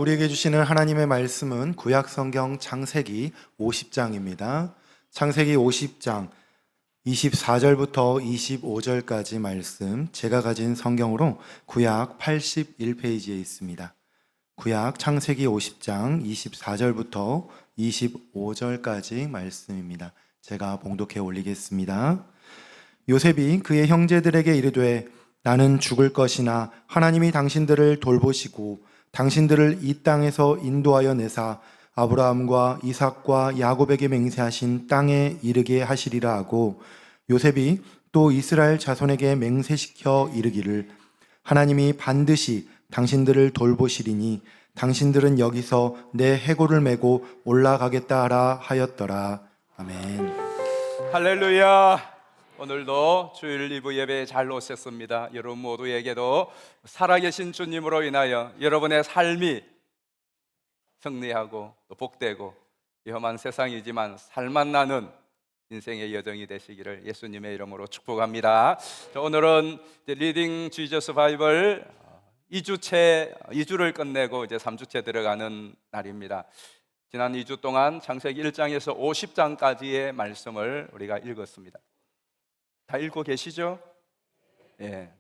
우리에게 주시는 하나님의 말씀은 구약성경 창세기 50장입니다. 창세기 50장 24절부터 25절까지 말씀, 제가 가진 성경으로 구약 81페이지에 있습니다. 구약 창세기 50장 24절부터 25절까지 말씀입니다. 제가 봉독해 올리겠습니다. 요셉이 그의 형제들에게 이르되 나는 죽을 것이나 하나님이 당신들을 돌보시고 당신들을 이 땅에서 인도하여 내사 아브라함과 이삭과 야곱에게 맹세하신 땅에 이르게 하시리라 하고, 요셉이 또 이스라엘 자손에게 맹세시켜 이르기를 하나님이 반드시 당신들을 돌보시리니 당신들은 여기서 내 해골을 메고 올라가겠다 하라 하였더라. 아멘. 할렐루야. 오늘도 주일 2부 예배에 잘 오셨습니다. 여러분 모두에게도 살아계신 주님으로 인하여 여러분의 삶이 승리하고 또 복되고 위험한 세상이지만 살맛 나는 인생의 여정이 되시기를 예수님의 이름으로 축복합니다. 오늘은 리딩 지저스 바이블 2주를 끝내고 이제 3주째 들어가는 날입니다. 지난 2주 동안 창세기 1장에서 50장까지의 말씀을 우리가 읽었습니다. 다 읽고 계시죠? 예.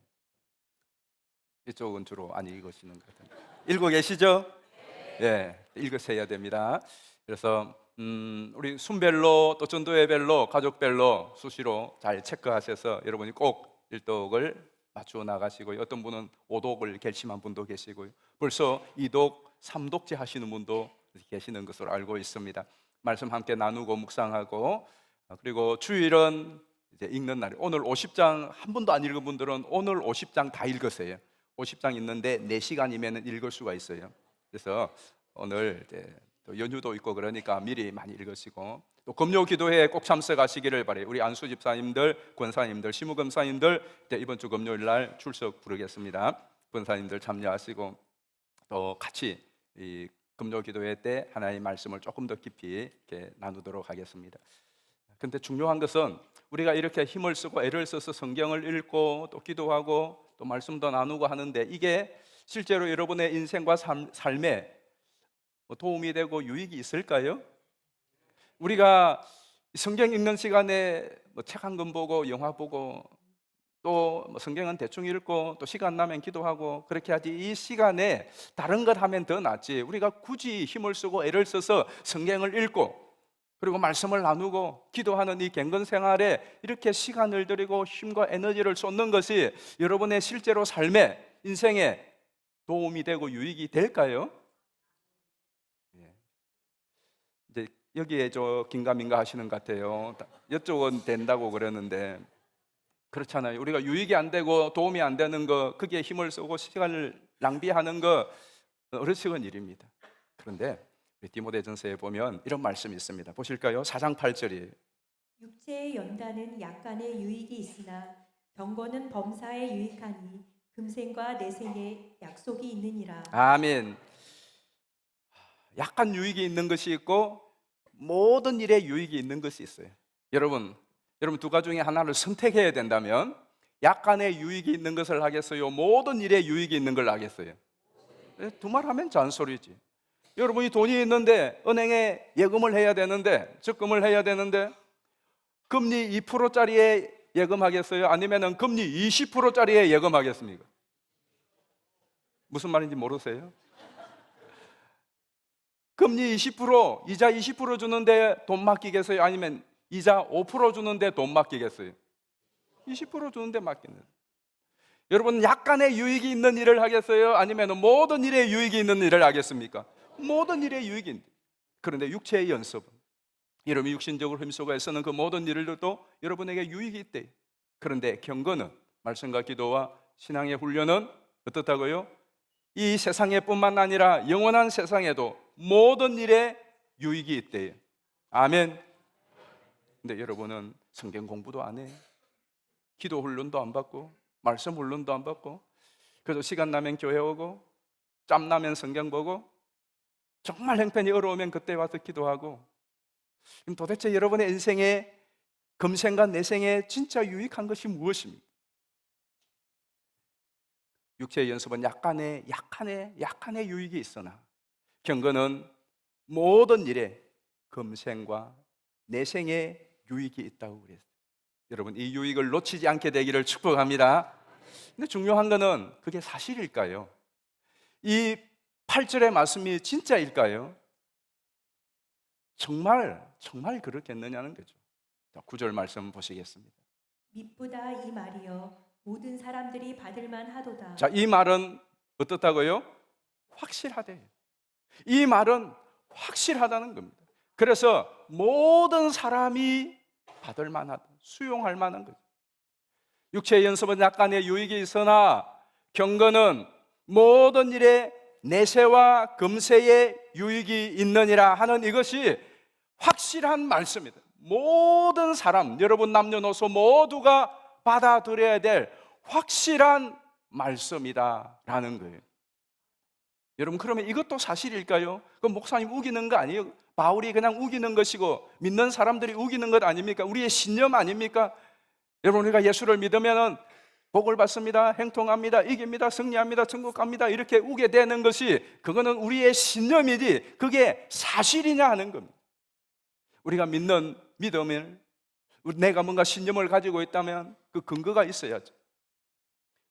이쪽은 주로 안 읽으시는 것 같은데. 읽고 계시죠? 예. 읽으셔야 됩니다. 그래서 우리 순별로 또 전도회별로 가족별로 수시로 잘 체크하셔서 여러분이 꼭 일독을 맞추어 나가시고요. 어떤 분은 5독을 결심한 분도 계시고요. 벌써 2독, 3독째 하시는 분도 계시는 것으로 알고 있습니다. 말씀 함께 나누고 묵상하고, 그리고 주일은 이제 읽는 날이 오늘 50장 한 번도 안 읽은 분들은 오늘 50장 다 읽으세요. 50장 있는데 4시간이면 읽을 수가 있어요. 그래서 오늘 이제 또 연휴도 있고 그러니까 미리 많이 읽으시고, 또 금요 기도회에 꼭 참석하시기를 바래요. 우리 안수 집사님들, 권사님들, 시무검사님들 이번 주 금요일 날 출석 부르겠습니다. 권사님들 참여하시고 또 같이 이 금요 기도회 때 하나님의 말씀을 조금 더 깊이 이렇게 나누도록 하겠습니다. 근데 중요한 것은 우리가 이렇게 힘을 쓰고 애를 써서 성경을 읽고 또 기도하고 또 말씀도 나누고 하는데 이게 실제로 여러분의 인생과 삶에 도움이 되고 유익이 있을까요? 우리가 성경 읽는 시간에 책 한 권 보고 영화 보고 또 성경은 대충 읽고 또 시간 나면 기도하고 그렇게 하지, 이 시간에 다른 것 하면 더 낫지. 우리가 굳이 힘을 쓰고 애를 써서 성경을 읽고 그리고 말씀을 나누고 기도하는 이 갱건 생활에 이렇게 시간을 들이고 힘과 에너지를 쏟는 것이 여러분의 실제로 삶에, 인생에 도움이 되고 유익이 될까요? 이제 여기에 저 긴가민가 하시는 것 같아요. 이쪽은 된다고 그러는데 그렇잖아요. 우리가 유익이 안 되고 도움이 안 되는 거, 거기에 힘을 쓰고 시간을 낭비하는 거 어리석은 일입니다. 그런데 디모데전서에 보면 이런 말씀이 있습니다. 보실까요? 4장 8절이에요. 육체의 연단은 약간의 유익이 있으나 경건은 범사에 유익하니 금생과 내생에 약속이 있느니라. 아멘. 약간 유익이 있는 것이 있고 모든 일에 유익이 있는 것이 있어요. 여러분 두 가지 중에 하나를 선택해야 된다면 약간의 유익이 있는 것을 하겠어요? 모든 일에 유익이 있는 걸 하겠어요? 두 말 하면 잔소리지. 여러분이 돈이 있는데 은행에 예금을 해야 되는데, 적금을 해야 되는데 금리 2%짜리에 예금하겠어요? 아니면 금리 20%짜리에 예금하겠습니까? 무슨 말인지 모르세요? 금리 20%, 이자 20% 주는데 돈 맡기겠어요? 아니면 이자 5% 주는데 돈 맡기겠어요? 20% 주는데 맡기는. 여러분 약간의 유익이 있는 일을 하겠어요? 아니면 모든 일에 유익이 있는 일을 하겠습니까? 모든 일에 유익이 있는. 그런데 육체의 연습은, 여러분이 육신적으로 힘쓰고 애쓰는 그 모든 일들도 여러분에게 유익이 있대. 그런데 경건은, 말씀과 기도와 신앙의 훈련은 어떻다고요? 이 세상에 뿐만 아니라 영원한 세상에도 모든 일에 유익이 있대요. 아멘. 근데 여러분은 성경 공부도 안 해, 기도 훈련도 안 받고 말씀 훈련도 안 받고 그래도 시간 나면 교회 오고 짬 나면 성경 보고 정말 형편이 어려우면 그때 와서 기도하고, 그럼 도대체 여러분의 인생에, 금생과 내생에 진짜 유익한 것이 무엇입니까? 육체의 연습은 약간의 유익이 있으나 경건은 모든 일에 금생과 내생의 유익이 있다고 그랬어요. 여러분, 이 유익을 놓치지 않게 되기를 축복합니다. 근데 중요한 거는 그게 사실일까요? 이 8절의 말씀이 진짜일까요? 정말 그렇겠느냐는 거죠. 자, 9절 말씀 보시겠습니다. mit보다 이 말이여 모든 사람들이 받을 만하도다. 자, 이 말은 어떻다고요? 확실하대. 이 말은 확실하다는 겁니다. 그래서 모든 사람이 받을 만하다, 수용할 만한 거죠. 육체의 연습은 약간의 유익이 있으나 경건은 모든 일에 내세와 금세의 유익이 있느니라 하는 이것이 확실한 말씀입니다. 모든 사람, 여러분 남녀노소 모두가 받아들여야 될 확실한 말씀이다라는 거예요. 여러분, 그러면 이것도 사실일까요? 그 목사님 우기는 거 아니에요? 바울이 그냥 우기는 것이고 믿는 사람들이 우기는 것 아닙니까? 우리의 신념 아닙니까? 여러분, 우리가 예수를 믿으면 복을 받습니다, 행통합니다, 이깁니다, 승리합니다, 천국 갑니다 이렇게 우게 되는 것이 그거는 우리의 신념이지 그게 사실이냐 하는 겁니다. 우리가 믿는 믿음을, 내가 뭔가 신념을 가지고 있다면 그 근거가 있어야죠.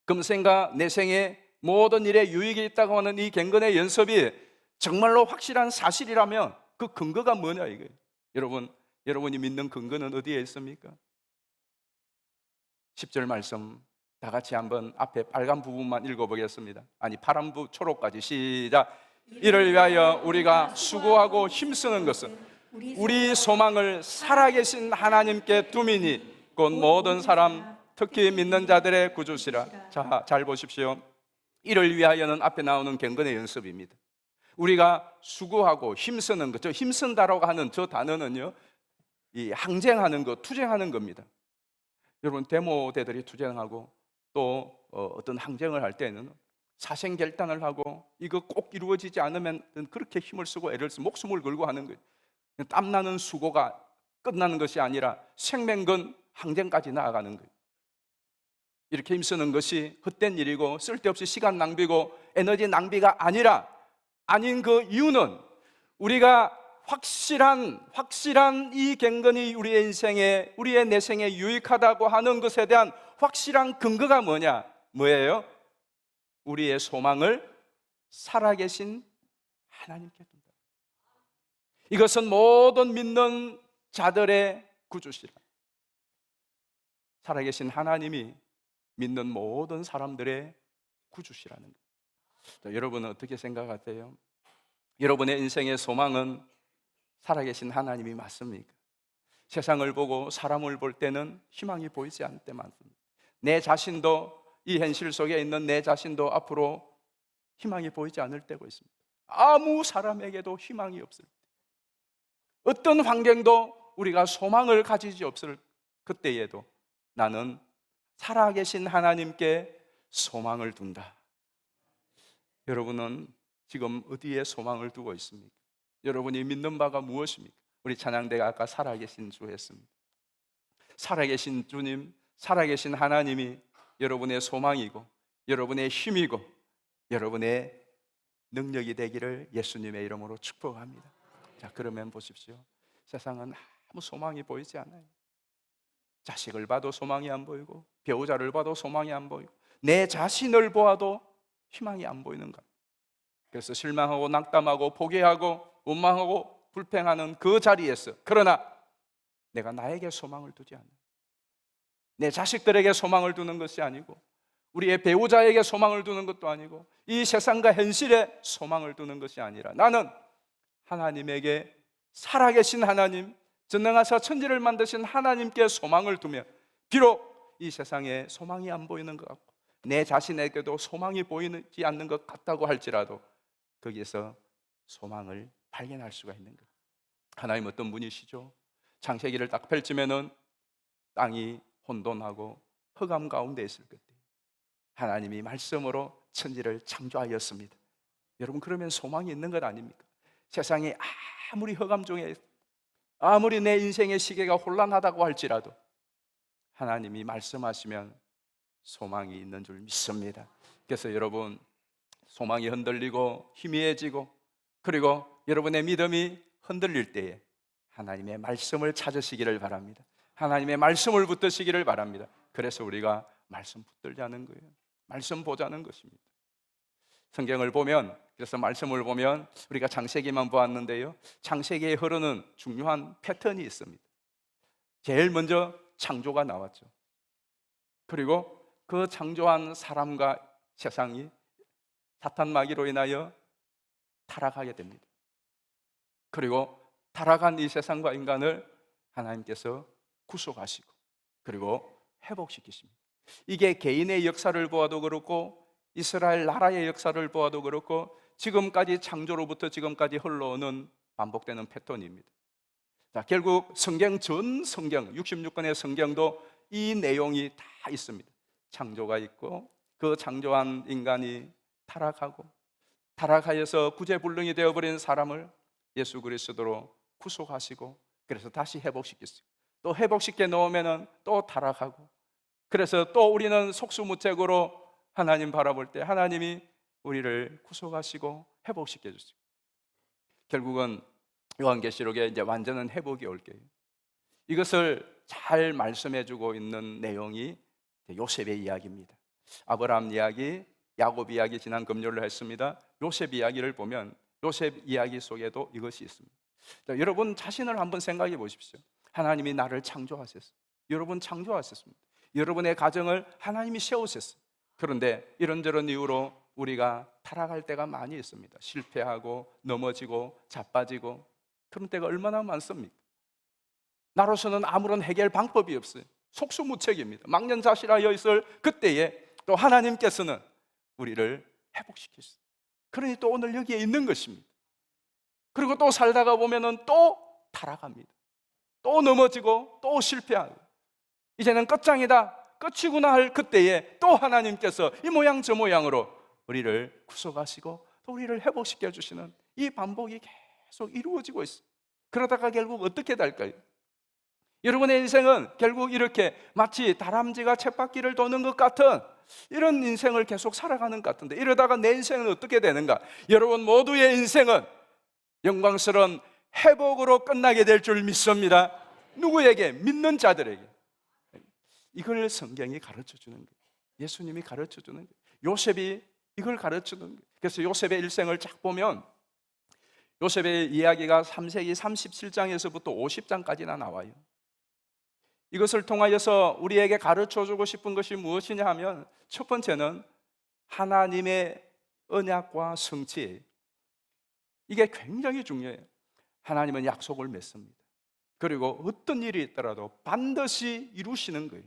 금생과 내생에 모든 일에 유익이 있다고 하는 이 경건의 연습이 정말로 확실한 사실이라면 그 근거가 뭐냐 이거예요. 여러분이 믿는 근거는 어디에 있습니까? 10절 말씀 다 같이 한번 앞에 빨간 부분만 읽어보겠습니다. 아니, 파란 초록까지 시작. 이를 위하여 우리가 수고하고 힘쓰는 것은 우리 소망을 살아계신 하나님께 두미니 곧 모든 사람 특히 믿는 자들의 구주시라. 자, 잘 보십시오. 이를 위하여는 앞에 나오는 경건의 연습입니다. 우리가 수고하고 힘쓰는 것, 저 힘쓴다라고 하는 저 단어는요, 이 항쟁하는 것, 투쟁하는 겁니다. 여러분, 데모대들이 투쟁하고 또 어떤 항쟁을 할 때는 사생결단을 하고 이거 꼭 이루어지지 않으면 그렇게 힘을 쓰고 애를 쓰고 목숨을 걸고 하는 거예요. 땀나는 수고가 끝나는 것이 아니라 생명건 항쟁까지 나아가는 거예요. 이렇게 힘쓰는 것이 헛된 일이고 쓸데없이 시간 낭비고 에너지 낭비가 아닌 그 이유는 우리가 확실한 이 경건이 우리의 인생에, 우리의 내생에 유익하다고 하는 것에 대한 확실한 근거가 뭐예요? 우리의 소망을 살아계신 하나님께 둔다. 이것은 모든 믿는 자들의 구주시라. 살아계신 하나님이 믿는 모든 사람들의 구주시라는 거예요. 여러분은 어떻게 생각하세요? 여러분의 인생의 소망은 살아계신 하나님이 맞습니까? 세상을 보고 사람을 볼 때는 희망이 보이지 않을 때 많습니다. 내 자신도, 이 현실 속에 있는 내 자신도 앞으로 희망이 보이지 않을 때가 있습니다. 아무 사람에게도 희망이 없을 때, 어떤 환경도 우리가 소망을 가지지 없을 그때에도 나는 살아계신 하나님께 소망을 둔다. 여러분은 지금 어디에 소망을 두고 있습니까? 여러분이 믿는 바가 무엇입니까? 우리 찬양대가 아까 살아계신 주 했습니다. 살아계신 주님, 살아계신 하나님이 여러분의 소망이고 여러분의 힘이고 여러분의 능력이 되기를 예수님의 이름으로 축복합니다. 자, 그러면 보십시오. 세상은 아무 소망이 보이지 않아요. 자식을 봐도 소망이 안 보이고 배우자를 봐도 소망이 안 보이고 내 자신을 보아도 희망이 안 보이는 것. 그래서 실망하고 낙담하고 포기하고 원망하고 불평하는 그 자리에서, 그러나 내가 나에게 소망을 두지 않아요. 내 자식들에게 소망을 두는 것이 아니고 우리의 배우자에게 소망을 두는 것도 아니고 이 세상과 현실에 소망을 두는 것이 아니라 나는 하나님에게, 살아계신 하나님, 전능하사 천지를 만드신 하나님께 소망을 두며 비록 이 세상에 소망이 안 보이는 것 같고 내 자신에게도 소망이 보이지 않는 것 같다고 할지라도 거기에서 소망을 발견할 수가 있는 것. 하나님 어떤 분이시죠? 창세기를 딱 펼치면은 땅이 혼돈하고 흑암 가운데 있을 그때 하나님이 말씀으로 천지를 창조하였습니다. 여러분, 그러면 소망이 있는 것 아닙니까? 세상이 아무리 흑암 중에 아무리 내 인생의 시계가 혼란하다고 할지라도 하나님이 말씀하시면 소망이 있는 줄 믿습니다. 그래서 여러분, 소망이 흔들리고 희미해지고 그리고 여러분의 믿음이 흔들릴 때에 하나님의 말씀을 찾으시기를 바랍니다. 하나님의 말씀을 붙드시기를 바랍니다. 그래서 우리가 말씀 붙들자는 거예요. 말씀 보자는 것입니다. 성경을 보면, 그래서 말씀을 보면 우리가 창세기만 보았는데요, 창세기에 흐르는 중요한 패턴이 있습니다. 제일 먼저 창조가 나왔죠. 그리고 그 창조한 사람과 세상이 사탄 마귀로 인하여 타락하게 됩니다. 그리고 타락한 이 세상과 인간을 하나님께서 구속하시고 그리고 회복시키십니다. 이게 개인의 역사를 보아도 그렇고 이스라엘 나라의 역사를 보아도 그렇고 지금까지 창조로부터 지금까지 흘러오는 반복되는 패턴입니다. 자, 결국 성경 전 성경 66권의 성경도 이 내용이 다 있습니다. 창조가 있고 그 창조한 인간이 타락하고 타락하여서 구제불능이 되어버린 사람을 예수 그리스도로 구속하시고 그래서 다시 회복시켰어요. 또 회복시켜 놓으면 또 타락하고 그래서 또 우리는 속수무책으로 하나님 바라볼 때 하나님이 우리를 구속하시고 회복시켜 주세요. 결국은 요한계시록에 이제 완전한 회복이 올 거예요. 이것을 잘 말씀해 주고 있는 내용이 요셉의 이야기입니다. 아브라함 이야기, 야곱 이야기 지난 금요일로 했습니다. 요셉 이야기를 보면 요셉 이야기 속에도 이것이 있습니다. 자, 여러분 자신을 한번 생각해 보십시오. 하나님이 나를 창조하셨어요. 여러분 창조하셨습니다. 여러분의 가정을 하나님이 세우셨어요. 그런데 이런저런 이유로 우리가 타락할 때가 많이 있습니다. 실패하고 넘어지고 자빠지고 그런 때가 얼마나 많습니까? 나로서는 아무런 해결 방법이 없어요. 속수무책입니다. 망년자실하여 있을 그때에 또 하나님께서는 우리를 회복시켰어요. 그러니 또 오늘 여기에 있는 것입니다. 그리고 또 살다가 보면은 또 타락합니다. 또 넘어지고 또 실패하고 이제는 끝장이다, 끝이구나 할 그때에 또 하나님께서 이 모양 저 모양으로 우리를 구속하시고 또 우리를 회복시켜 주시는 이 반복이 계속 이루어지고 있어요. 그러다가 결국 어떻게 될까요? 여러분의 인생은 결국 이렇게 마치 다람쥐가 쳇바퀴를 도는 것 같은 이런 인생을 계속 살아가는 것 같은데 이러다가 내 인생은 어떻게 되는가? 여러분 모두의 인생은 영광스러운 회복으로 끝나게 될 줄 믿습니다. 누구에게? 믿는 자들에게. 이걸 성경이 가르쳐주는 거예요. 예수님이 가르쳐주는 거예요. 요셉이 이걸 가르쳐주는 거예요. 그래서 요셉의 일생을 쫙 보면 요셉의 이야기가 3세기 37장에서부터 50장까지나 나와요. 이것을 통하여서 우리에게 가르쳐주고 싶은 것이 무엇이냐 하면 첫 번째는 하나님의 언약과 성취예요. 이게 굉장히 중요해요. 하나님은 약속을 맺습니다. 그리고 어떤 일이 있더라도 반드시 이루시는 거예요.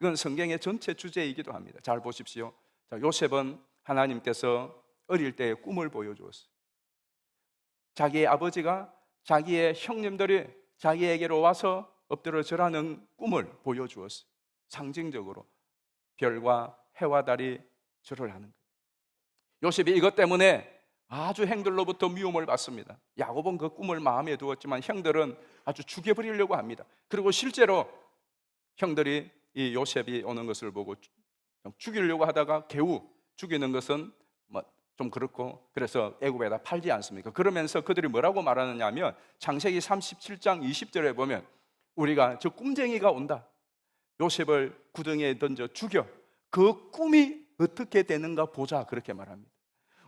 이건 성경의 전체 주제이기도 합니다. 잘 보십시오. 자, 요셉은 하나님께서 어릴 때 꿈을 보여주었어요. 자기의 아버지가 자기의 형님들이 자기에게로 와서 엎드려 절하는 꿈을 보여주었어요. 상징적으로 별과 해와 달이 절을 하는 거예요. 요셉이 이것 때문에 아주 형들로부터 미움을 받습니다. 야곱은 그 꿈을 마음에 두었지만 형들은 아주 죽여버리려고 합니다. 그리고 실제로 형들이 이 요셉이 오는 것을 보고 죽이려고 하다가 겨우 죽이는 것은 좀 그렇고 그래서 애굽에다 팔지 않습니까? 그러면서 그들이 뭐라고 말하느냐 하면 창세기 37장 20절에 보면 우리가 저 꿈쟁이가 온다. 요셉을 구덩이에 던져 죽여. 그 꿈이 어떻게 되는가 보자. 그렇게 말합니다.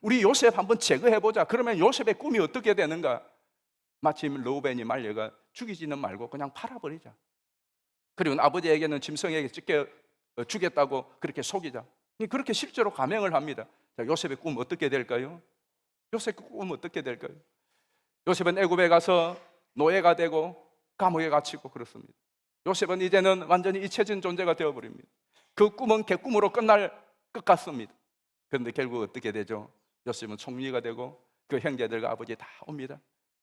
우리 요셉 한번 제거해보자. 그러면 요셉의 꿈이 어떻게 되는가? 마침 르우벤이 말려가 죽이지는 말고 그냥 팔아버리자. 그리고 아버지에게는 짐승에게 찢겨 주겠다고 그렇게 속이자. 그렇게 실제로 감행을 합니다. 자, 요셉의 꿈 어떻게 될까요? 요셉의 꿈 어떻게 될까요? 요셉은 애굽에 가서 노예가 되고 감옥에 갇히고 그렇습니다. 요셉은 이제는 완전히 잊혀진 존재가 되어버립니다. 그 꿈은 개꿈으로 끝날 것 같습니다. 그런데 결국 어떻게 되죠? 요셉은 총리가 되고 그 형제들과 아버지 다 옵니다.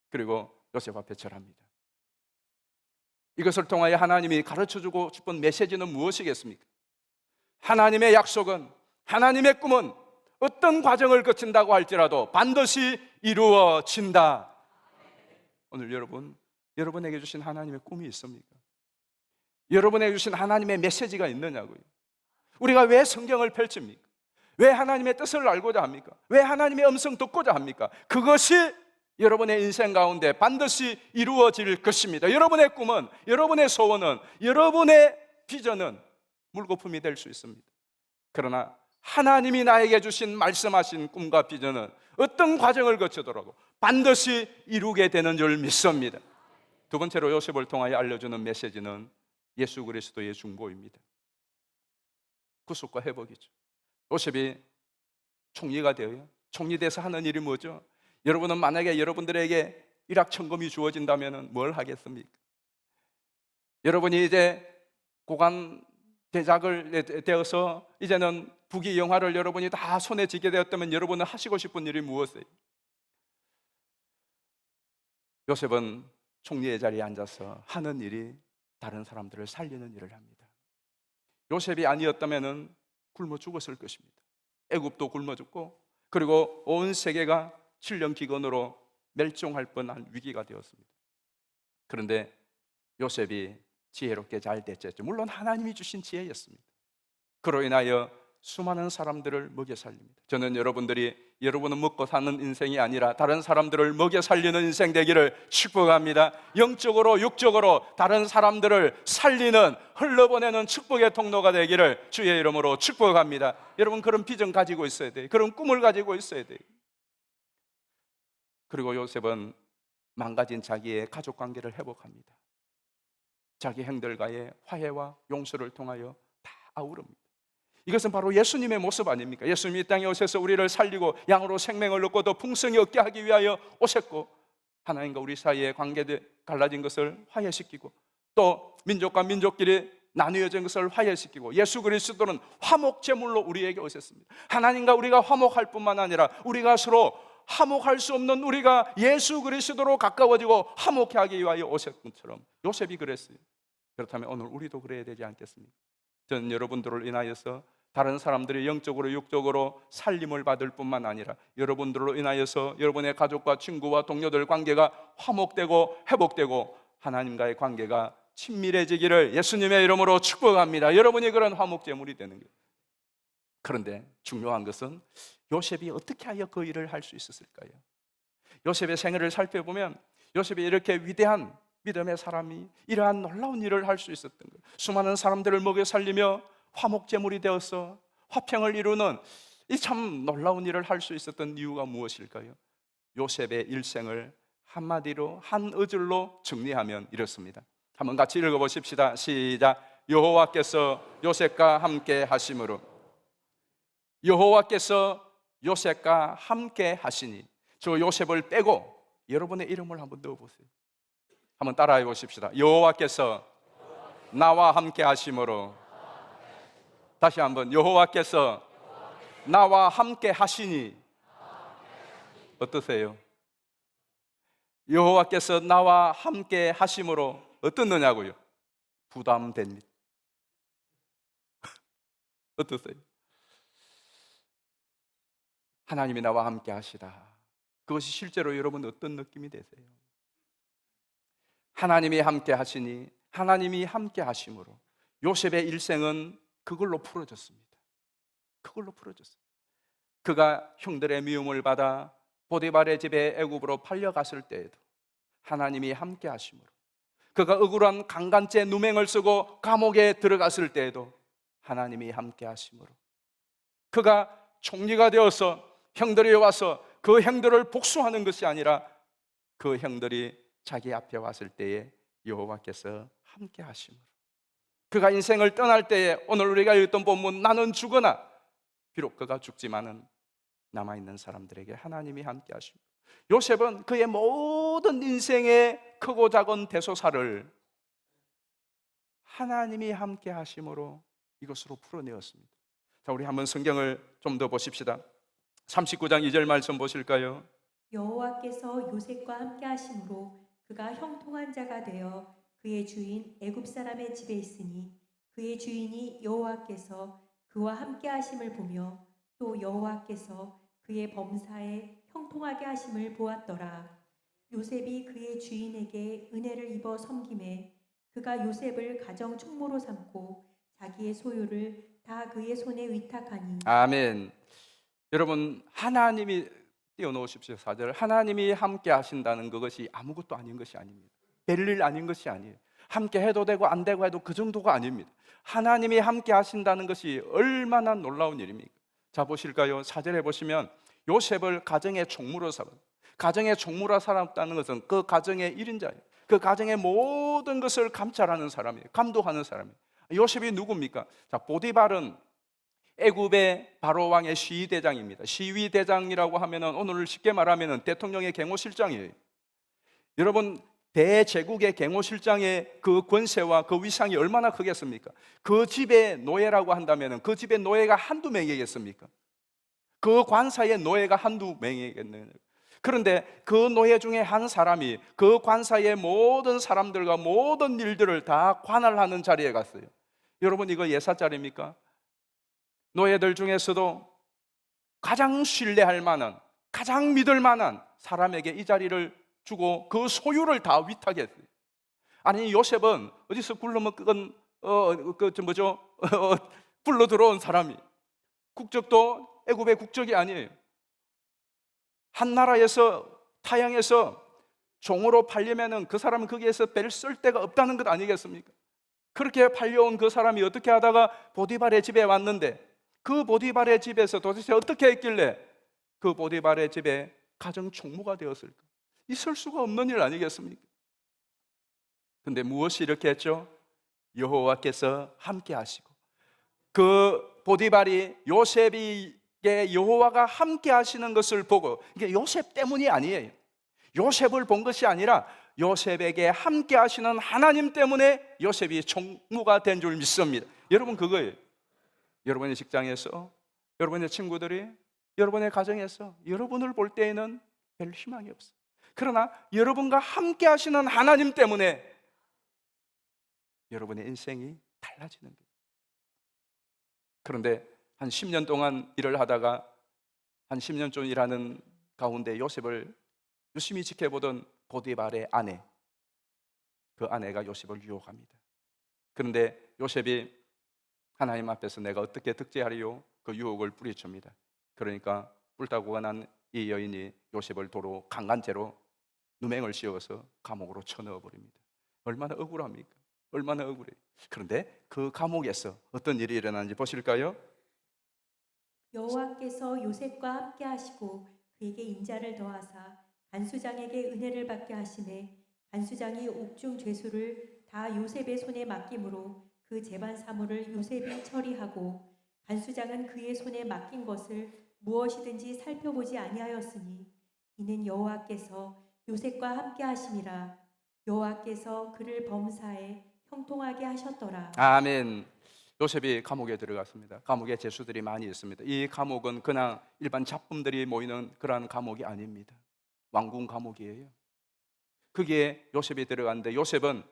그리고 요셉 앞에 절합니다. 이것을 통하여 하나님이 가르쳐주고 싶은 메시지는 무엇이겠습니까? 하나님의 약속은, 하나님의 꿈은 어떤 과정을 거친다고 할지라도 반드시 이루어진다. 오늘 여러분에게 주신 하나님의 꿈이 있습니까? 여러분에게 주신 하나님의 메시지가 있느냐고요. 우리가 왜 성경을 펼칩니까? 왜 하나님의 뜻을 알고자 합니까? 왜 하나님의 음성 듣고자 합니까? 그것이 여러분의 인생 가운데 반드시 이루어질 것입니다. 여러분의 꿈은, 여러분의 소원은, 여러분의 비전은 물거품이 될 수 있습니다. 그러나 하나님이 나에게 주신 말씀하신 꿈과 비전은 어떤 과정을 거치더라도 반드시 이루게 되는 줄 믿습니다. 두 번째로 요셉을 통하여 알려주는 메시지는 예수 그리스도의 중보입니다. 구속과 회복이죠. 요셉이 총리가 되어요. 총리 돼서 하는 일이 뭐죠? 여러분은 만약에 여러분들에게 일확천금이 주어진다면 뭘 하겠습니까? 여러분이 이제 고관 대작을 되어서 이제는 부귀 영화를 여러분이 다 손에 쥐게 되었다면 여러분은 하시고 싶은 일이 무엇이에요? 요셉은 총리의 자리에 앉아서 하는 일이 다른 사람들을 살리는 일을 합니다. 요셉이 아니었다면 굶어 죽었을 것입니다. 애굽도 굶어 죽고 그리고 온 세계가 질병기근으로 멸종할 뻔한 위기가 되었습니다. 그런데 요셉이 지혜롭게 잘 대처했죠. 물론 하나님이 주신 지혜였습니다. 그로 인하여 수많은 사람들을 먹여 살립니다. 저는 여러분은 먹고 사는 인생이 아니라 다른 사람들을 먹여 살리는 인생 되기를 축복합니다. 영적으로 육적으로 다른 사람들을 살리는, 흘러보내는 축복의 통로가 되기를 주의 이름으로 축복합니다. 여러분 그런 비전 가지고 있어야 돼요. 그런 꿈을 가지고 있어야 돼요. 그리고 요셉은 망가진 자기의 가족관계를 회복합니다. 자기 형들과의 화해와 용서를 통하여 다 아우릅니다. 이것은 바로 예수님의 모습 아닙니까? 예수님이 이 땅에 오셔서 우리를 살리고 양으로 생명을 얻고 더 풍성히 얻게 하기 위하여 오셨고, 하나님과 우리 사이의 관계들 갈라진 것을 화해시키고, 또 민족과 민족끼리 나누어진 것을 화해시키고, 예수 그리스도는 화목제물로 우리에게 오셨습니다. 하나님과 우리가 화목할 뿐만 아니라 우리가 서로 화목할 수 없는 우리가 예수 그리스도로 가까워지고 화목해 하기 위하여 오셨던 것처럼 요셉이 그랬어요. 그렇다면 오늘 우리도 그래야 되지 않겠습니까? 저는 여러분들을 인하여서 다른 사람들이 영적으로 육적으로 살림을 받을 뿐만 아니라 여러분들로 인하여서 여러분의 가족과 친구와 동료들 관계가 화목되고 회복되고 하나님과의 관계가 친밀해지기를 예수님의 이름으로 축복합니다. 여러분이 그런 화목제물이 되는 거예요. 그런데 중요한 것은 요셉이 어떻게 하여 그 일을 할 수 있었을까요? 요셉의 생애를 살펴보면 요셉이 이렇게 위대한 믿음의 사람이 이러한 놀라운 일을 할 수 있었던 거예요. 수많은 사람들을 먹여 살리며 화목제물이 되어서 화평을 이루는 이 참 놀라운 일을 할 수 있었던 이유가 무엇일까요? 요셉의 일생을 한마디로 한 어절로 정리하면 이렇습니다. 한번 같이 읽어보십시다. 시작. 여호와께서 요셉과 함께 하심으로, 여호와께서 요셉과 함께 하시니, 저 요셉을 빼고 여러분의 이름을 한번 넣어보세요. 한번 따라해 보십시다. 여호와께서 나와 함께 하심으로. 다시 한번. 여호와께서 나와 함께 하시니. 어떠세요? 여호와께서 나와 함께 하심으로 어떻느냐고요? 부담됩니다. 어떠세요? 하나님이 나와 함께 하시다. 그것이 실제로 여러분 어떤 느낌이 되세요? 하나님이 함께 하시니, 하나님이 함께 하심으로 요셉의 일생은 그걸로 풀어졌습니다. 그걸로 풀어졌어요. 그가 형들의 미움을 받아 보디발의 집에 애굽으로 팔려갔을 때에도 하나님이 함께 하심으로, 그가 억울한 강간죄 누명을 쓰고 감옥에 들어갔을 때에도 하나님이 함께 하심으로, 그가 총리가 되어서 형들이 와서 그 형들을 복수하는 것이 아니라 그 형들이 자기 앞에 왔을 때에 여호와께서 함께 하심으로, 그가 인생을 떠날 때에 오늘 우리가 읽던 본문 나는 죽으나 비록 그가 죽지만은 남아있는 사람들에게 하나님이 함께 하심으로, 요셉은 그의 모든 인생의 크고 작은 대소사를 하나님이 함께 하심으로 이것으로 풀어내었습니다. 자, 우리 한번 성경을 좀 더 보십시다. 39장 2절 말씀 보실까요? 여호와께서 요셉과 함께 하심으로 그가 형통한 자가 되어 그의 주인 애굽 사람의 집에 있으니 그의 주인이 여호와께서 그와 함께 하심을 보며 또 여호와께서 그의 범사에 형통하게 하심을 보았더라. 요셉이 그의 주인에게 은혜를 입어 섬김에 그가 요셉을 가정 총무로 삼고 자기의 소유를 다 그의 손에 위탁하니 아멘. 여러분, 하나님이 띄워놓으십시오. 4절. 하나님이 함께 하신다는 그것이 아무것도 아닌 것이 아닙니다. 별일 아닌 것이 아니에요. 함께 해도 되고 안 되고 해도 그 정도가 아닙니다. 하나님이 함께 하신다는 것이 얼마나 놀라운 일입니까? 자, 보실까요? 4절에 보시면 요셉을 가정의 총무로 삼아. 가정의 총무로 삼았다는 것은 그 가정의 1인자예요. 그 가정의 모든 것을 감찰하는 사람이에요. 감독하는 사람이에요. 요셉이 누굽니까? 자, 보디발은 애굽의 바로 왕의 시위대장입니다. 시위대장이라고 하면은 오늘 쉽게 말하면은 대통령의 경호실장이에요. 여러분, 대제국의 경호실장의 그 권세와 그 위상이 얼마나 크겠습니까? 그 집의 노예라고 한다면은 그 집의 노예가 한두 명이겠습니까? 그 관사의 노예가 한두 명이겠네요. 그런데 그 노예 중에 한 사람이 그 관사의 모든 사람들과 모든 일들을 다 관할하는 자리에 갔어요. 여러분, 이거 예사짜리입니까? 노예들 중에서도 가장 신뢰할 만한, 가장 믿을 만한 사람에게 이 자리를 주고 그 소유를 다 위탁했어요. 아니, 요셉은 어디서 굴러먹은 불러 들어온 사람이, 국적도 애굽의 국적이 아니에요. 한 나라에서 타향해서 종으로 팔리면은 그 사람은 거기에서 별 쓸데가 없다는 것 아니겠습니까? 그렇게 팔려온 그 사람이 어떻게 하다가 보디발의 집에 왔는데, 그 보디발의 집에서 도대체 어떻게 했길래 그 보디발의 집에 가정 총무가 되었을까? 있을 수가 없는 일 아니겠습니까? 근데 무엇이 이렇게 했죠? 여호와께서 함께 하시고, 그 보디발이 요셉에게 여호와가 함께 하시는 것을 보고, 이게 요셉 때문이 아니에요. 요셉을 본 것이 아니라 요셉에게 함께 하시는 하나님 때문에 요셉이 총무가 된 줄 믿습니다. 여러분, 그거예요. 여러분의 직장에서, 여러분의 친구들이, 여러분의 가정에서 여러분을 볼 때에는 별 희망이 없어요. 그러나 여러분과 함께 하시는 하나님 때문에 여러분의 인생이 달라지는 거예요. 그런데 한 10년 동안 일을 하다가 한 10년쯤 일하는 가운데 요셉을 유심히 지켜보던 보디발의 아내, 그 아내가 요셉을 유혹합니다. 그런데 요셉이 하나님 앞에서 내가 어떻게 득제하리요? 그 유혹을 뿌리칩니다. 그러니까 뿔따구가 난 이 여인이 요셉을 도로 강간죄로 누명을 씌워서 감옥으로 쳐넣어 버립니다. 얼마나 억울합니까? 얼마나 억울해요. 그런데 그 감옥에서 어떤 일이 일어나는지 보실까요? 여호와께서 요셉과 함께 하시고 그에게 인자를 더하사 간수장에게 은혜를 받게 하시매 간수장이 옥중 죄수를 다 요셉의 손에 맡김으로 그 재반 사물을 요셉이 처리하고 간수장은 그의 손에 맡긴 것을 무엇이든지 살펴보지 아니하였으니 이는 여호와께서 요셉과 함께 하심이라. 여호와께서 그를 범사에 형통하게 하셨더라. 아멘. 요셉이 감옥에 들어갔습니다. 감옥에 죄수들이 많이 있습니다. 이 감옥은 그냥 일반 잡범들이 모이는 그러한 감옥이 아닙니다. 왕궁 감옥이에요. 거기에 요셉이 들어갔는데 요셉은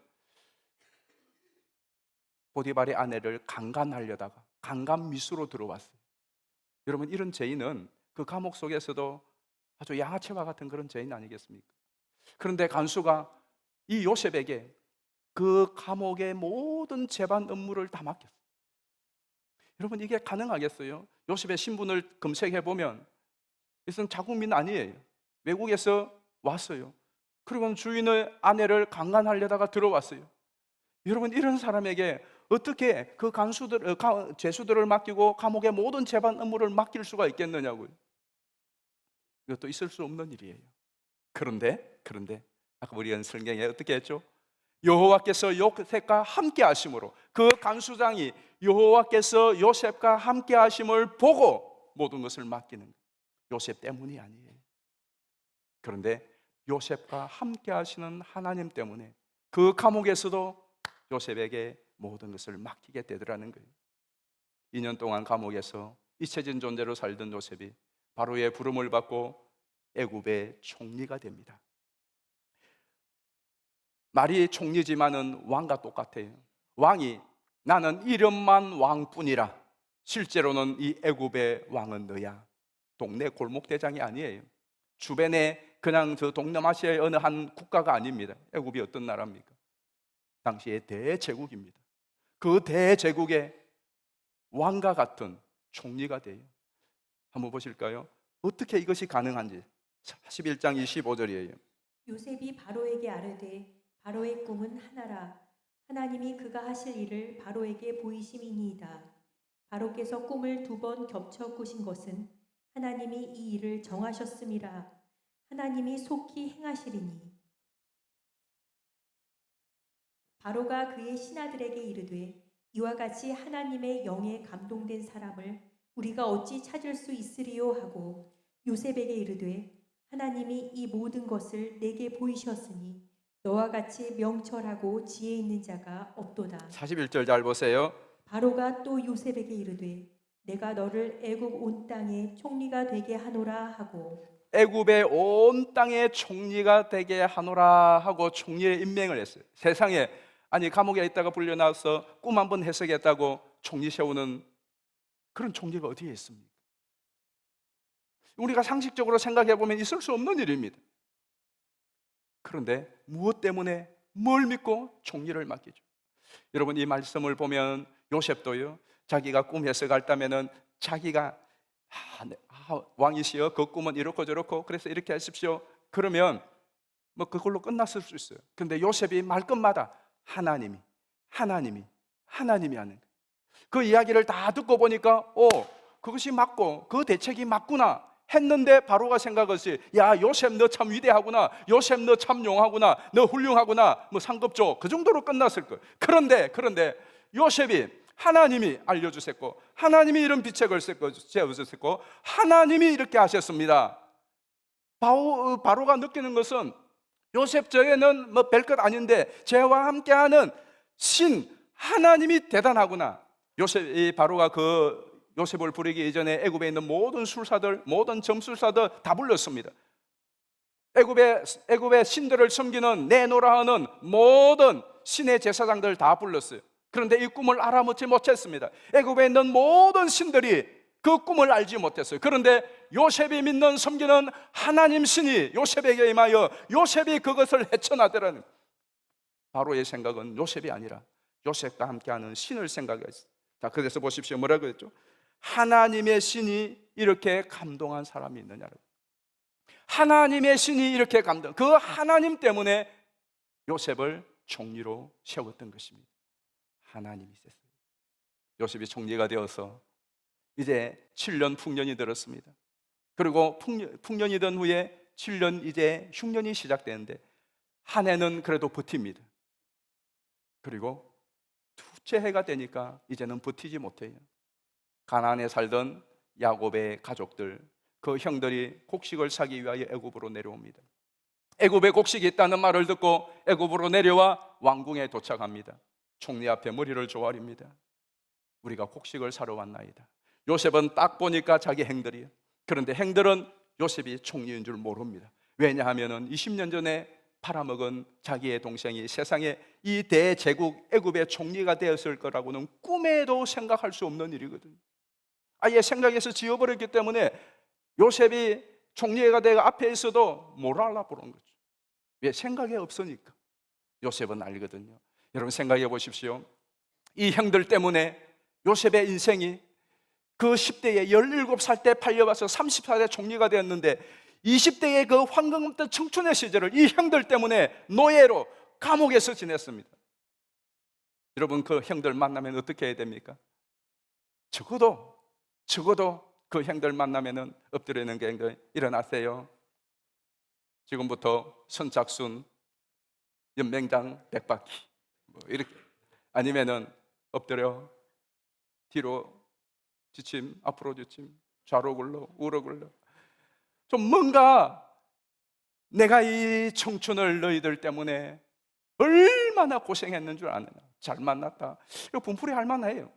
보디발의 아내를 강간하려다가 강간 미수로 들어왔어요. 여러분, 이런 죄인은 그 감옥 속에서도 아주 양아치와 같은 그런 죄인 아니겠습니까? 그런데 간수가 이 요셉에게 그 감옥의 모든 재반 업무를 다 맡겼어요. 여러분, 이게 가능하겠어요? 요셉의 신분을 검색해 보면 이것은 자국민 아니에요. 외국에서 왔어요. 그리고 주인의 아내를 강간하려다가 들어왔어요. 여러분, 이런 사람에게 어떻게 그 죄수들을 맡기고 감옥의 모든 재반 업무를 맡길 수가 있겠느냐고요. 이것도 있을 수 없는 일이에요. 그런데 아까 우리가 성경에 어떻게 했죠? 여호와께서 요셉과 함께 하심으로, 그 간수장이 여호와께서 요셉과 함께 하심을 보고 모든 것을 맡기는 거예요. 요셉 때문이 아니에요. 그런데 요셉과 함께 하시는 하나님 때문에 그 감옥에서도 요셉에게 모든 것을 맡기게 되더라는 거예요. 2년 동안 감옥에서 잊혀진 존재로 살던 요셉이 바로의 부름을 받고 애굽의 총리가 됩니다. 말이 총리지만은 왕과 똑같아요. 왕이 나는 이름만 왕뿐이라, 실제로는 이 애굽의 왕은 너야. 동네 골목대장이 아니에요. 주변에 그냥 저 동남아시아의 어느 한 국가가 아닙니다. 애굽이 어떤 나라입니까? 당시의 대제국입니다. 그 대제국의 왕과 같은 총리가 돼요. 한번 보실까요? 어떻게 이것이 가능한지. 41장 25절이에요. 요셉이 바로에게 아뢰되 바로의 꿈은 하나라. 하나님이 그가 하실 일을 바로에게 보이심이니이다. 바로께서 꿈을 2번 겹쳐 꾸신 것은 하나님이 이 일을 정하셨음이라. 하나님이 속히 행하시리니. 바로가 그의 신하들에게 이르되 이와 같이 하나님의 영에 감동된 사람을 우리가 어찌 찾을 수 있으리요 하고 요셉에게 이르되 하나님이 이 모든 것을 내게 보이셨으니 너와 같이 명철하고 지혜 있는 자가 없도다. 41절 잘 보세요. 바로가 또 요셉에게 이르되 내가 너를 애굽 온 땅의 총리가 되게 하노라 하고 애굽의 온 땅의 총리가 되게 하노라 하고 총리의 임명을 했어요. 세상에 아니 감옥에 있다가 불려나와서 꿈 한번 해석했다고 총리 세우는 그런 총리가 어디에 있습니까? 우리가 상식적으로 생각해 보면 있을 수 없는 일입니다. 그런데 무엇 때문에 뭘 믿고 총리를 맡기죠? 여러분 이 말씀을 보면 요셉도요. 자기가 꿈 해석할 때면은 자기가 왕이시여 그 꿈은 이렇고 저렇고 그래서 이렇게 하십시오. 그러면 뭐 그걸로 끝났을 수 있어요. 그런데 요셉이 말끝마다 하나님이 하는 거예요. 그 이야기를 다 듣고 보니까 그것이 맞고 그 대책이 맞구나 했는데 바로가 생각했지. 야 요셉 너 참 위대하구나. 요셉 너 참 용하구나. 너 훌륭하구나. 뭐 상급 줘. 그 정도로 끝났을 거예요. 그런데 요셉이 하나님이 알려주셨고 하나님이 이런 비책을 세우셨고 하나님이 이렇게 하셨습니다. 바로가 느끼는 것은 요셉 저에는 뭐 별것 아닌데 저와 함께하는 신 하나님이 대단하구나. 바로가 그 요셉을 부르기 이전에 애굽에 있는 모든 술사들, 모든 점술사들 다 불렀습니다. 애굽의 신들을 섬기는 네노라 하는 모든 신의 제사장들 다 불렀어요. 그런데 이 꿈을 알아먹지 못했습니다. 애굽에 있는 모든 신들이 그 꿈을 알지 못했어요. 그런데 요셉이 믿는 섬기는 하나님 신이 요셉에게 임하여 요셉이 그것을 헤쳐나더라는 바로의 생각은 요셉이 아니라 요셉과 함께하는 신을 생각했어요. 자, 그래서 보십시오. 뭐라고 했죠? 하나님의 신이 이렇게 감동한 사람이 있느냐고. 하나님의 신이 이렇게 그 하나님 때문에 요셉을 총리로 세웠던 것입니다. 하나님이 있었어요. 요셉이 총리가 되어서 이제 7년 풍년이 들었습니다. 그리고 풍년이 된 후에 7년 이제 흉년이 시작되는데 한 해는 그래도 버팁니다. 그리고 둘째 해가 되니까 이제는 버티지 못해요. 가나안에 살던 야곱의 가족들, 그 형들이 곡식을 사기 위하여 애굽으로 내려옵니다. 애굽에 곡식이 있다는 말을 듣고 애굽으로 내려와 왕궁에 도착합니다. 총리 앞에 머리를 조아립니다. 우리가 곡식을 사러 왔나이다. 요셉은 딱 보니까 자기 행들이에요. 그런데 행들은 요셉이 총리인 줄 모릅니다. 왜냐하면 20년 전에 팔아먹은 자기의 동생이 세상에 이 대제국 애굽의 총리가 되었을 거라고는 꿈에도 생각할 수 없는 일이거든요. 아예 생각해서 지워버렸기 때문에 요셉이 총리가 되고 앞에 있어도 못 알아보는 거죠. 왜? 생각이 없으니까. 요셉은 알거든요. 여러분 생각해 보십시오. 이 형들 때문에 요셉의 인생이 그 10대에 17살 때 팔려와서 30살에 총리가 되었는데 20대의 그 황금 없던 청춘의 시절을 이 형들 때문에 노예로 감옥에서 지냈습니다. 여러분 그 형들 만나면 어떻게 해야 됩니까? 적어도 그 형들 만나면은 엎드리는 게 일어나세요. 지금부터 선착순 연맹장 100바퀴 뭐 이렇게 아니면은 엎드려 뒤로 지침 앞으로 지침 좌로 굴러 우로 굴러 좀 뭔가 내가 이 청춘을 너희들 때문에 얼마나 고생했는 줄 아느냐. 잘 만났다. 이거 분풀이 할 만해요.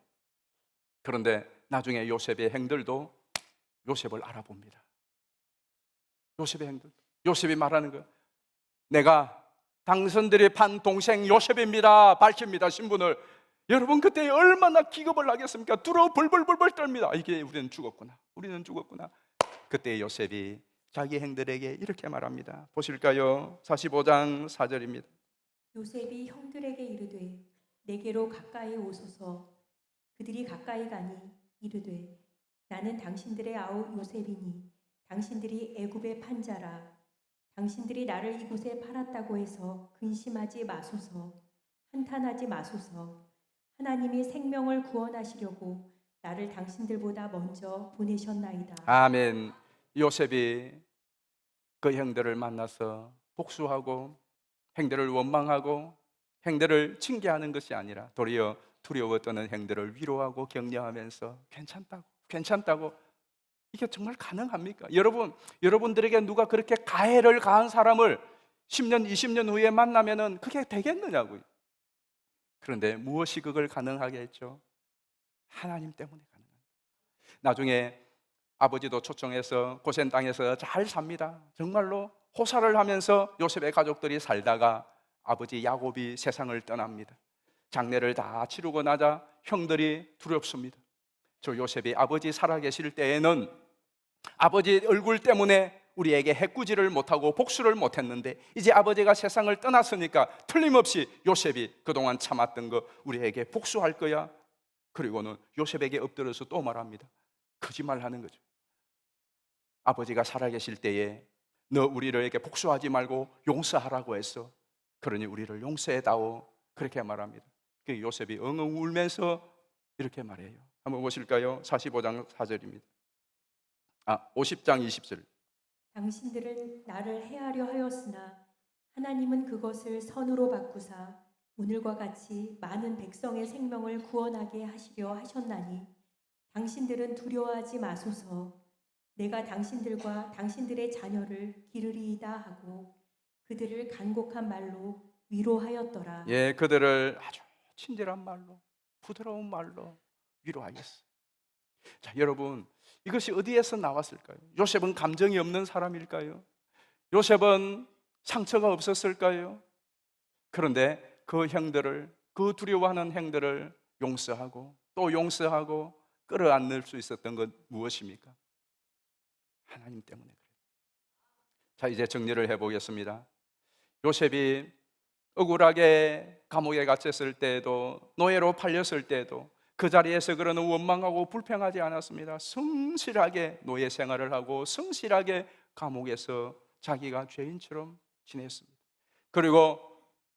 그런데 나중에 요셉의 행들도 요셉을 알아봅니다. 요셉의 행들, 요셉이 말하는 거, 내가 당신들이 판 동생 요셉입니다. 밝힙니다. 신분을. 여러분 그때 얼마나 기겁을 하겠습니까? 두려워 벌벌벌벌 떨립니다. 이게 우리는 죽었구나. 그때 요셉이 자기 행들에게 이렇게 말합니다. 보실까요? 45장 4절입니다. 요셉이 형들에게 이르되 내게로 가까이 오소서. 그들이 가까이 가니 이르되 나는 당신들의 아우 요셉이니 당신들이 애굽의 판자라. 당신들이 나를 이곳에 팔았다고 해서 근심하지 마소서. 한탄하지 마소서. 하나님이 생명을 구원하시려고 나를 당신들보다 먼저 보내셨나이다. 아멘. 요셉이 그 형들을 만나서 복수하고 형들을 원망하고 형들을 징계하는 것이 아니라 도리어 두려워 떠는 형들을 위로하고 격려하면서 괜찮다고. 이게 정말 가능합니까? 여러분들에게 누가 그렇게 가해를 가한 사람을 10년, 20년 후에 만나면은 그게 되겠느냐고요. 그런데 무엇이 그걸 가능하게 했죠? 하나님 때문에 가능합니다. 나중에 아버지도 초청해서 고센 땅에서 잘 삽니다. 정말로 호사를 하면서 요셉의 가족들이 살다가 아버지 야곱이 세상을 떠납니다. 장례를 다 치르고 나자 형들이 두렵습니다. 저 요셉이 아버지 살아계실 때에는 아버지 얼굴 때문에 우리에게 해꾸지를 못하고 복수를 못했는데 이제 아버지가 세상을 떠났으니까 틀림없이 요셉이 그동안 참았던 거 우리에게 복수할 거야. 그리고는 요셉에게 엎드려서 또 말합니다. 거짓말하는 거죠. 아버지가 살아계실 때에 너 우리에게 복수하지 말고 용서하라고 했어. 그러니 우리를 용서해다오. 그렇게 말합니다. 그 요셉이 엉엉 울면서 이렇게 말해요. 한번 보실까요? 45장 4절입니다. 50장 20절. 당신들은 나를 해하려 하였으나 하나님은 그것을 선으로 바꾸사 오늘과 같이 많은 백성의 생명을 구원하게 하시려 하셨나니 당신들은 두려워하지 마소서. 내가 당신들과 당신들의 자녀를 기르리이다 하고 그들을 간곡한 말로 위로하였더라. 예, 그들을 아주 친절한 말로, 부드러운 말로 위로하였어요. 자, 여러분, 이것이 어디에서 나왔을까요? 요셉은 감정이 없는 사람일까요? 요셉은 상처가 없었을까요? 그런데 그 형들을, 그 두려워하는 형들을 용서하고 또 용서하고 끌어안을 수 있었던 건 무엇입니까? 하나님 때문에 그래요. 자, 이제 정리를 해보겠습니다. 요셉이 억울하게 감옥에 갇혔을 때에도, 노예로 팔렸을 때에도 그 자리에서 그러는 원망하고 불평하지 않았습니다. 성실하게 노예 생활을 하고 성실하게 감옥에서 자기가 죄인처럼 지냈습니다. 그리고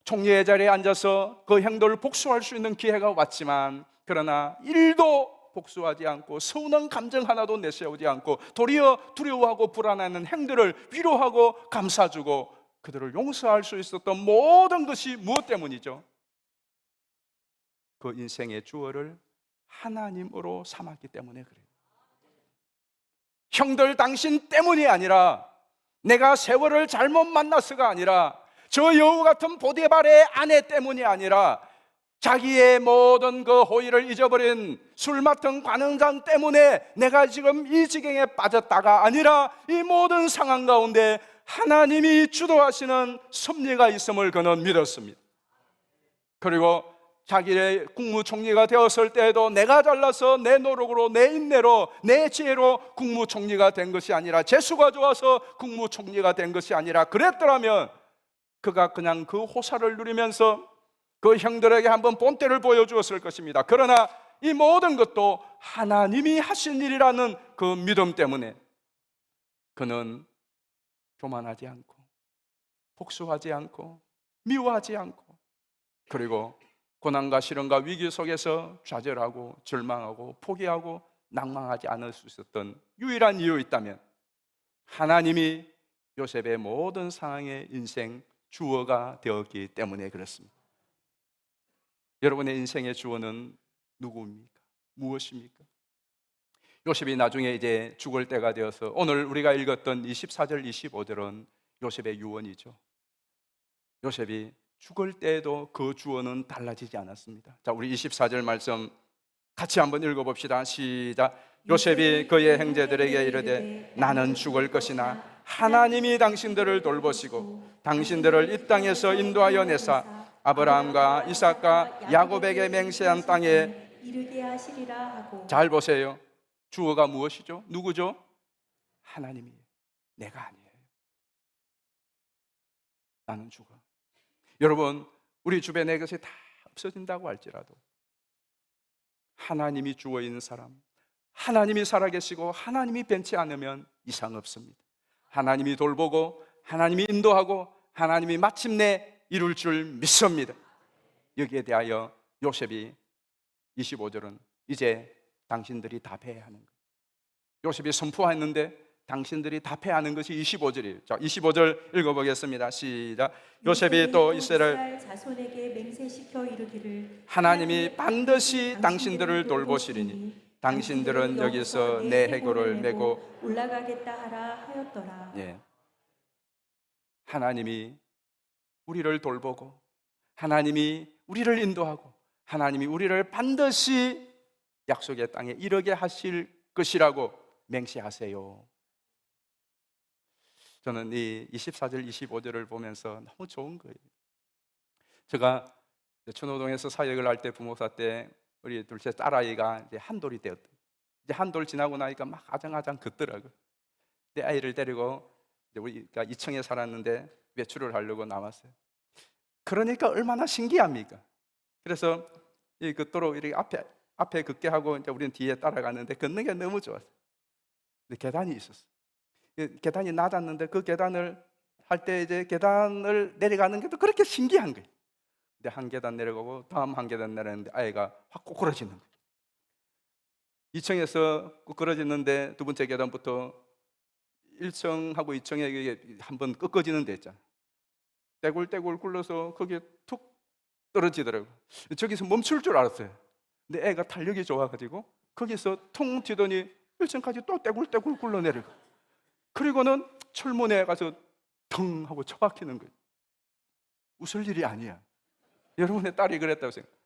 총리의 자리에 앉아서 그 행동을 복수할 수 있는 기회가 왔지만 그러나 일도 복수하지 않고 서운한 감정 하나도 내세우지 않고 도리어 두려워하고 불안해하는 행들을 위로하고 감싸주고 그들을 용서할 수 있었던 모든 것이 무엇 때문이죠? 그 인생의 주어를 하나님으로 삼았기 때문에 그래요. 형들 당신 때문이 아니라 내가 세월을 잘못 만나서가 아니라 저 여우 같은 보디발의 아내 때문이 아니라 자기의 모든 그 호의를 잊어버린 술 맡은 관원장 때문에 내가 지금 이 지경에 빠졌다가 아니라 이 모든 상황 가운데 하나님이 주도하시는 섭리가 있음을 그는 믿었습니다. 그리고 자기의 국무총리가 되었을 때에도 내가 잘나서 내 노력으로 내 인내로 내 지혜로 국무총리가 된 것이 아니라 재수가 좋아서 국무총리가 된 것이 아니라 그랬더라면 그가 그냥 그 호사를 누리면서 그 형들에게 한번 본때를 보여주었을 것입니다. 그러나 이 모든 것도 하나님이 하신 일이라는 그 믿음 때문에 그는 교만하지 않고 복수하지 않고 미워하지 않고 그리고 고난과 시련과 위기 속에서 좌절하고 절망하고 포기하고 낭망하지 않을 수 있었던 유일한 이유 있다면 하나님이 요셉의 모든 상황의 인생 주어가 되었기 때문에 그렇습니다. 여러분의 인생의 주어는 누구입니까? 무엇입니까? 요셉이 나중에 이제 죽을 때가 되어서 오늘 우리가 읽었던 24절 25절은 요셉의 유언이죠. 요셉이 죽을 때에도 그 주어는 달라지지 않았습니다. 자, 우리 24절 말씀 같이 한번 읽어봅시다. 시작. 요셉이 그의 형제들에게 이르되 나는 죽을 것이나 하나님이 당신들을 돌보시고 당신들을 이 땅에서 인도하여 내사 아브라함과 이삭과 야곱에게 맹세한 땅에 이르게 하시리라 하고. 잘 보세요. 주어가 무엇이죠? 누구죠? 하나님이에요. 내가 아니에요. 나는 죽어. 여러분, 우리 주변에 그것이 다 없어진다고 할지라도 하나님이 주어 있는 사람, 하나님이 살아계시고 하나님이 변치 않으면 이상 없습니다. 하나님이 돌보고 하나님이 인도하고 하나님이 마침내 이룰 줄 믿습니다. 여기에 대하여 요셉이 25절은 이제 당신들이 답해야 하는 거예요. 요셉이 선포했는데 당신들이 답해야 하는 것이 25절이에요. 자, 25절 읽어보겠습니다. 시작. 요셉이 또 이스라엘 자손에게 맹세시켜 이르기를 하나님이 반드시 당신들을 돌보시리니 당신들은 여기서 내 해골을 메고 올라가겠다 하라 하였더라. 예. 하나님이 우리를 돌보고 하나님이 우리를 인도하고 하나님이 우리를 반드시 약속의 땅에 이르게 하실 것이라고 맹세하세요. 저는 이 24절 25절을 보면서 너무 좋은 거예요. 제가 천호동에서 사역을 할 때 부목사 때 우리 둘째 딸아이가 이제 한돌이 되었다. 이제 한돌 지나고 나니까 막 아장아장 걷더라고요. 내 아이를 데리고 이제 우리가 2층에 살았는데 외출을 하려고 나왔어요. 그러니까 얼마나 신기합니까? 그래서 이 걷도록 이렇게 앞에 걷게 하고 이제 우리는 뒤에 따라가는데 걷는 게 너무 좋았어요. 근데 계단이 있었어요. 계단이 낮았는데 그 계단을 할 때 이제 계단을 내려가는 게 또 그렇게 신기한 거예요. 근데 한 계단 내려가고 다음 한 계단 내려가는데 아이가 확 꼬꾸라지는 거예요. 2층에서 꼬꾸라지는데 두 번째 계단부터 1층하고 2층에 한번 꺾어지는 데 있잖아요. 떼굴떼굴 굴러서 거기에 툭 떨어지더라고요. 저기서 멈출 줄 알았어요. 근데 애가 탄력이 좋아가지고 거기서 퉁 튀더니 1층까지 또 떼굴떼굴 굴러내려가. 그리고는 철문에 가서 腾하고 처박히는 거예요. 웃을 일이 아니야. 여러분의 딸이 그랬다고 생각해요.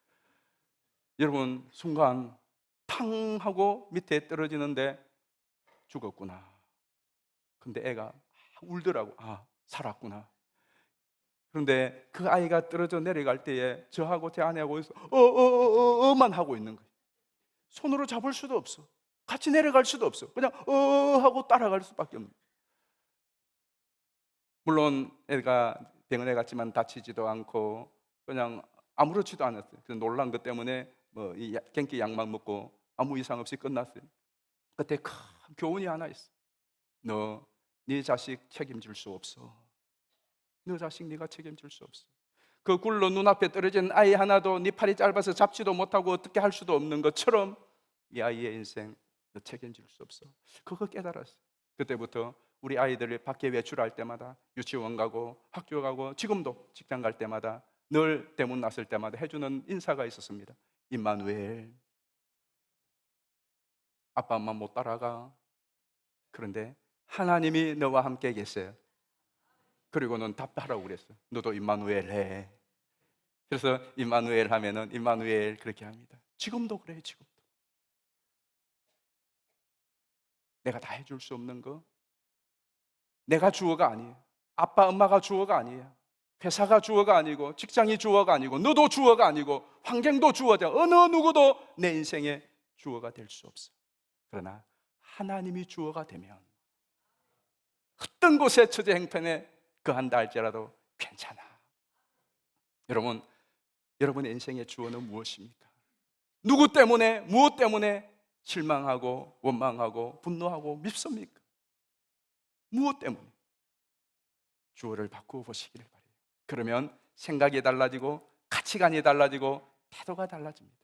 여러분 순간 탕 하고 밑에 떨어지는데 죽었구나. 근데 애가 울더라고. 아, 살았구나. 그런데 그 아이가 떨어져 내려갈 때에 저하고 제 아내하고 만 하고 있는 거예요. 손으로 잡을 수도 없어. 같이 내려갈 수도 없어. 그냥 하고 따라갈 수밖에 없는 거예요. 물론 애가 병원에 갔지만 다치지도 않고 그냥 아무렇지도 않았어요. 그래서 놀란 것 때문에 이 genki 약만 먹고 아무 이상 없이 끝났어요. 그때 큰 교훈이 하나 있어. 너 네 자식 책임질 수 없어. 너 자식 네가 책임질 수 없어. 그 굴로 눈앞에 떨어진 아이 하나도 네 팔이 짧아서 잡지도 못하고 어떻게 할 수도 없는 것처럼 이 아이의 인생 너 책임질 수 없어. 그거 깨달았어요. 그때부터 우리 아이들이 밖에 외출할 때마다 유치원 가고 학교 가고 지금도 직장 갈 때마다 늘 대문 났을 때마다 해주는 인사가 있었습니다. 임마누엘. 아빠 엄마 못 따라가. 그런데 하나님이 너와 함께 계세요. 그리고는 답하라고 그랬어요. 너도 임마누엘 해. 그래서 임마누엘 하면은 임마누엘 그렇게 합니다. 지금도 그래요. 지금도 내가 다 해줄 수 없는 거, 내가 주어가 아니에요. 아빠 엄마가 주어가 아니에요. 회사가 주어가 아니고 직장이 주어가 아니고 너도 주어가 아니고 환경도 주어자 어느 누구도 내 인생의 주어가 될 수 없어. 그러나 하나님이 주어가 되면 어떤 곳에 처제 행편에 거한다 할지라도 괜찮아. 여러분, 여러분의 인생의 주어는 무엇입니까? 누구 때문에 무엇 때문에 실망하고 원망하고 분노하고 밉습니까? 무엇 때문에? 주어를 바꾸어 보시기를 바라요. 그러면 생각이 달라지고 가치관이 달라지고 태도가 달라집니다.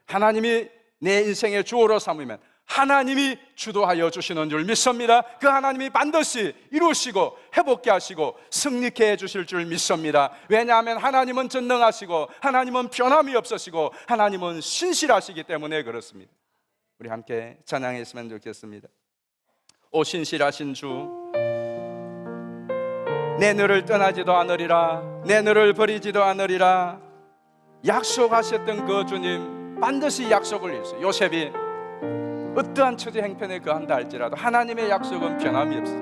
하나님이 내 인생의 주어로 삼으면 하나님이 주도하여 주시는 줄 믿습니다. 그 하나님이 반드시 이루시고 회복케 하시고 승리케 해주실 줄 믿습니다. 왜냐하면 하나님은 전능하시고 하나님은 변함이 없으시고 하나님은 신실하시기 때문에 그렇습니다. 우리 함께 찬양했으면 좋겠습니다. 오 신실하신 주, 내 너를 떠나지도 않으리라, 내 너를 버리지도 않으리라 약속하셨던 그 주님 반드시 약속을 이루세요. 요셉이 어떠한 처지 행편에 거한다 할지라도 하나님의 약속은 변함이 없어요.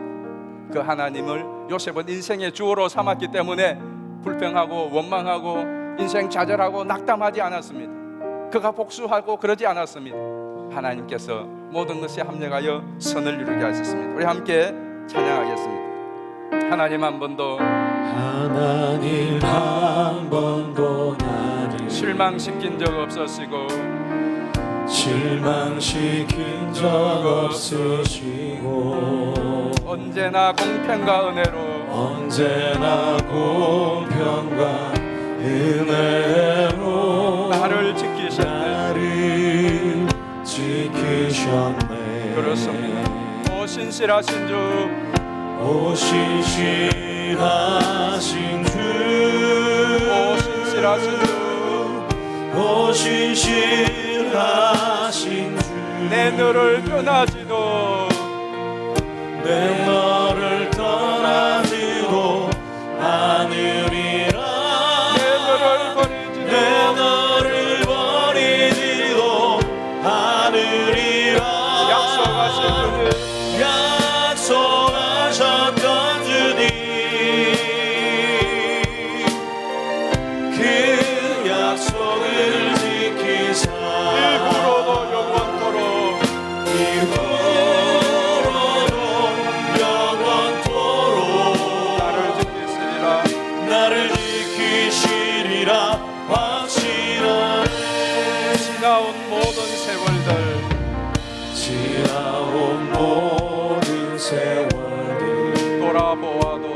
그 하나님을 요셉은 인생의 주어로 삼았기 때문에 불평하고 원망하고 인생 좌절하고 낙담하지 않았습니다. 그가 복수하고 그러지 않았습니다. 하나님께서 모든 것에 합력하여 선을 이루게 하셨습니다. 우리 함께 찬양하겠습니다. 하나님 한 번도 하나님 한 번도 나를 실망시킨 적 없으시고 실망시킨 적 없으시고 언제나 공평과 은혜로 언제나 공평과 은혜로 나를 지키셨네. 나를 지키셨네. 그렇습니다. 오 신실하신 주, 오 신실하신 주, 오 신실하신 주, 오 신실하신 주, 내 너를 떠나지도 내 너를 떠나지도 않으리라. 내 너를 버리지도 내 너를 버리지도 않으리라. 약속하신 주님, 약속하셨던 주님, 그 약속을 지키사 일부러도 영원토록 이후로도 영원토록 나를 지키시리라. 나를 지키시리라. 확실하네. 지나온 모든 세월들 지나온 모든 세월들 돌아보아도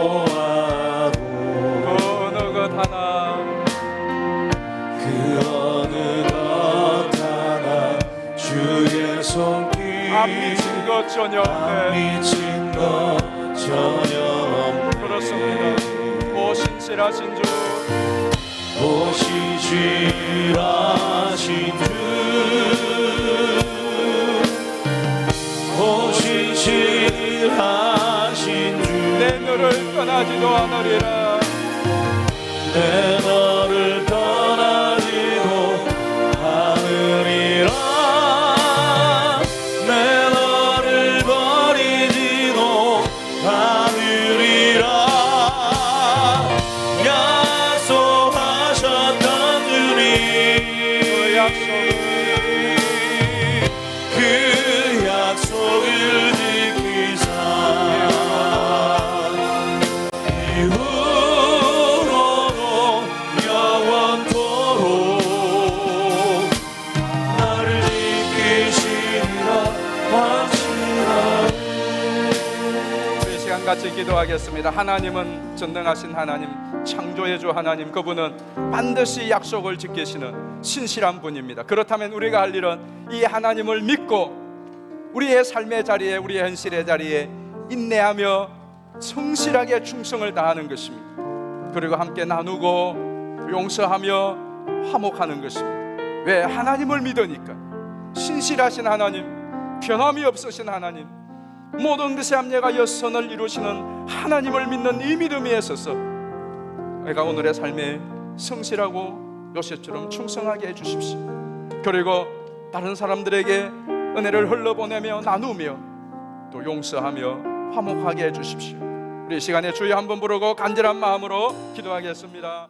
돌아보아도 그 어느 것 하나 그 어느 것 하나 주의 손길 안 미친 것 전혀 안 없네. 미친 것 전혀 없네. 그렇습니다. 오 신실하신 주, 오 신실하신 주, 오 신실하신 주, 내 너를 떠나지도 않으리라. 내 너를 떠나지도 않으리라. 내 너를 버리지도 않으리라. 약속하셨던 주님, 그 약속을 그 약속을 지키사 이후로도 영원토록 나를 지키시리라. 확실하네. 우리 시간 같이 기도하겠습니다. 하나님은 전능하신 하나님, 창조의 주 하나님, 그분은 반드시 약속을 지키시는 신실한 분입니다. 그렇다면 우리가 할 일은 이 하나님을 믿고 우리의 삶의 자리에, 우리의 현실의 자리에 인내하며 성실하게 충성을 다하는 것입니다. 그리고 함께 나누고 용서하며 화목하는 것입니다. 왜? 하나님을 믿으니까. 신실하신 하나님, 변함이 없으신 하나님, 모든 것의 합리가 여선을 이루시는 하나님을 믿는 이 믿음에 있어서 내가 오늘의 삶에 성실하고 요셉처럼 충성하게 해주십시오. 그리고 다른 사람들에게 은혜를 흘러보내며 나누며 또 용서하며 화목하게 해주십시오. 우리 이 시간에 주여 한번 부르고 간절한 마음으로 기도하겠습니다.